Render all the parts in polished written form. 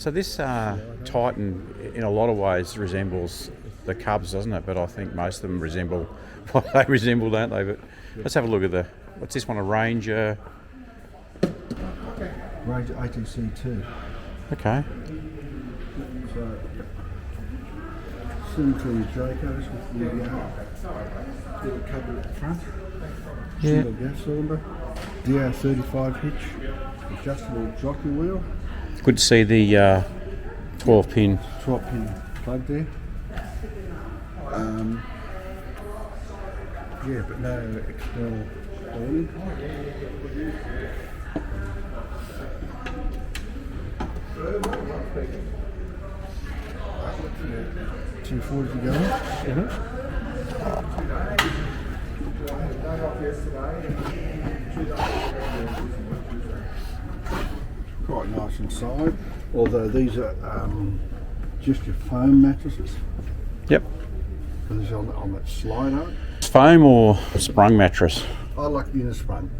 So this Titan, in a lot of ways, resembles the Cubs, doesn't it? But I think most of them resemble what they resemble, don't they? But let's have a look at what's this one, a Ranger? Ranger ATC 2. Okay. So, similar to the Dracos with the little cupboard at the front. Yeah. Single gas cylinder. DR35 hitch. Adjustable jockey wheel. Good to see the 12 pin. 12 pin plug there. Yeah, but no external awning. 240 to go. Quite nice inside, although these are just your foam mattresses. Yep. Because on that slider. Foam or sprung mattress? I like the inner sprung.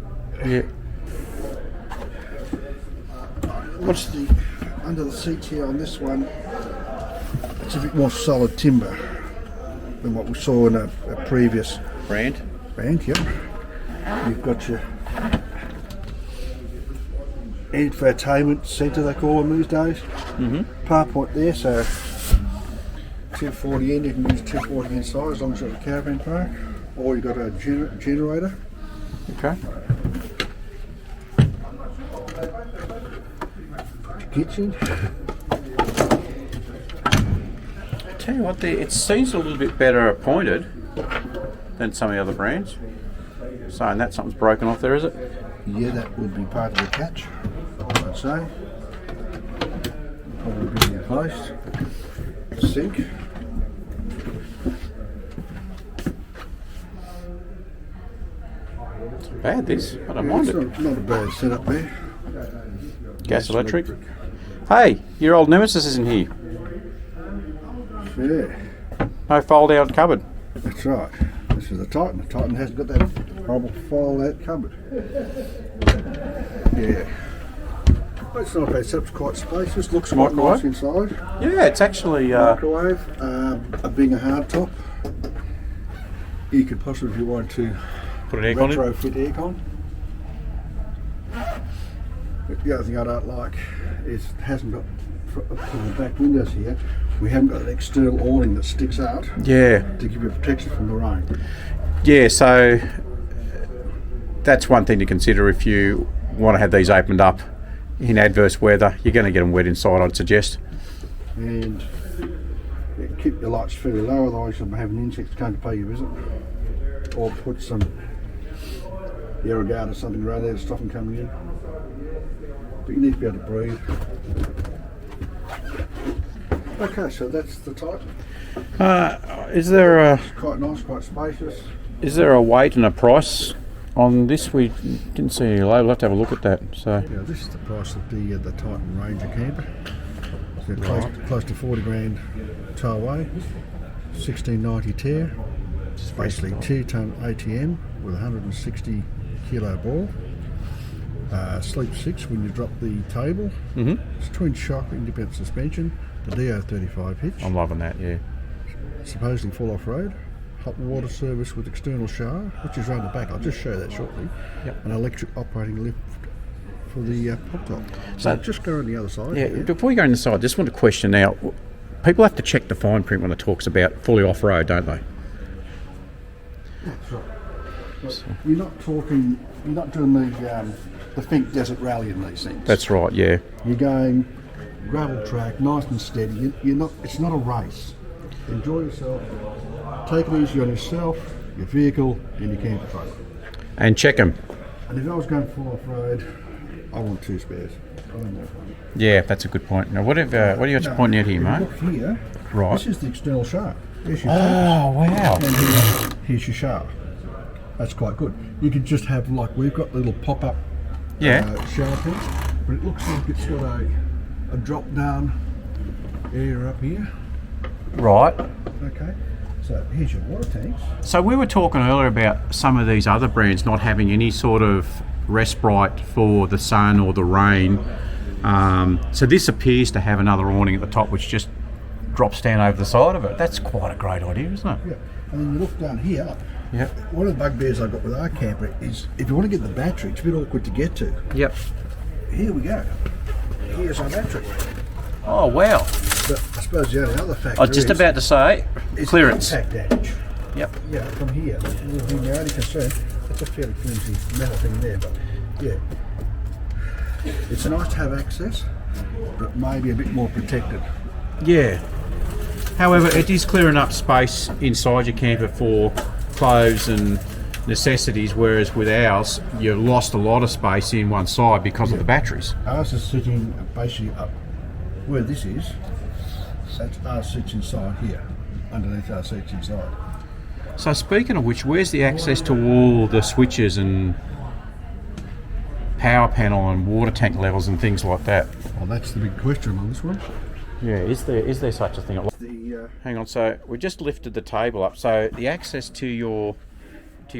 Yeah. What's the under the seat here on this one? It's a bit more solid timber than what we saw in a previous Brand? Yep. You've got your infotainment centre, they call them these days. Power point there, so 240 in, you can use 240 inside as long as you've got a caravan park, or you've got a generator. Okay. Kitchen. Tell you what, it seems a little bit better appointed than some of the other brands. Saying that something's broken off there, is it? Yeah, that would be part of the catch, I'd say. Probably be replaced. Sink. Bad this. I don't mind It's it. not a bad setup there. Gas electric. Hey, your old nemesis isn't here. Yeah, No fold out cupboard. that's right. This is the Titan. The Titan hasn't got that horrible fold-out cupboard. Yeah. But it's not a bad setup. It's quite spacious. Looks quite nice inside. Yeah, it's actually. Microwave. Being a hard top, you could possibly, if you wanted to, Put an aircon in. retrofit aircon. The other thing I don't like is it hasn't got for the back windows here. We haven't got an external awning that sticks out Yeah. to give you protection from the rain. Yeah, so that's one thing to consider if you want to have these opened up in adverse weather. You're going to get them wet inside, I'd suggest. And keep your lights fairly low, otherwise you'll have insects come to pay you a visit. Or put some aeroguard or something around there to stop them coming in. But you need to be able to breathe. Okay, so that's the Titan. Is there It's quite nice, quite spacious. a weight and a price on this? We didn't see any label. We'll have to have a look at that. So Yeah, this is the price of the Titan Ranger camper. So close to 40 grand tow away, 1690 tear. It's basically 2-ton ATM with 160 kilo ball. Sleep 6 when you drop the table. It's twin shock independent suspension. The DR35 hitch. I'm loving that. Yeah. Supposedly full off-road. Hot water service with external shower, which is around the back. I'll just show that shortly. Yep. An electric operating lift for the pop top. So just go on the other side. Yeah. Before you go inside, just want to question now. People have to check the fine print when it talks about fully off-road, don't they? That's right. But you're not doing the Fink Desert Rally in these things. That's right. Yeah. You're going gravel track, nice and steady. You're not. It's not a race. Enjoy yourself. Take it easy on yourself, your vehicle, and your camper trailer. And check them. And if I was going full off road, I want 2 spares. I don't know. Yeah, that's a good point. Now, what are you pointing out here, mate? Look here. Right. This is the external shower. There's your Oh, wow. and here's your shower. That's quite good. You could just have, like, we've got little pop-up shower things, but it looks like it's got a drop-down area up here. Right. Okay. So here's your water tanks. So we were talking earlier about some of these other brands not having any sort of respite for the sun or the rain. So this appears to have another awning at the top, which just drops down over the side of it. That's quite a great idea, isn't it? Yeah. And then you look down here. Yep. One of the bugbears I've got with our camper is if you want to get the battery, it's a bit awkward to get to. Yep. Here we go. Here's our battery. Oh wow! But I suppose the only other factor I was just about to say is clearance. impact damage. Yep. Yeah, from here. The only concern, it's a fairly flimsy metal thing there, but yeah. It's nice to have access, but maybe a bit more protected. Yeah. However, it is clearing up space inside your camper for clothes and necessities, whereas with ours, you've lost a lot of space in one side because of the batteries. Ours is sitting basically up where this is. That's our seats inside here, underneath our seats inside. So speaking of which, where's the access to all the switches and power panel and water tank levels and things like that? Well, that's the big question on this one. Yeah, is there such a thing? The Hang on, so we just lifted the table up. So the access to your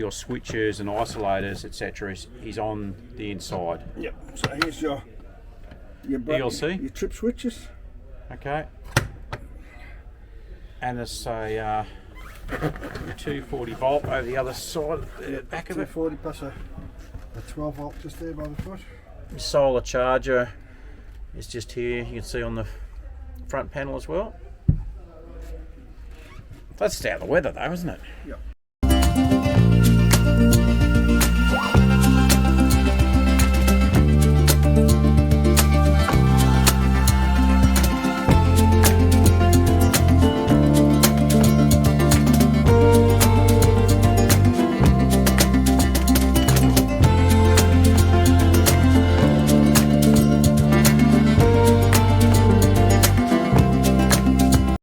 switches and isolators, etc., is on the inside. Yep. So here's your ELC? your trip switches. Okay. And there's a 240 volt over the other side, the back of it. 240 plus a 12 volt just there by the foot. Solar charger is just here. You can see on the front panel as well. That's out of the weather though, isn't it? Yep.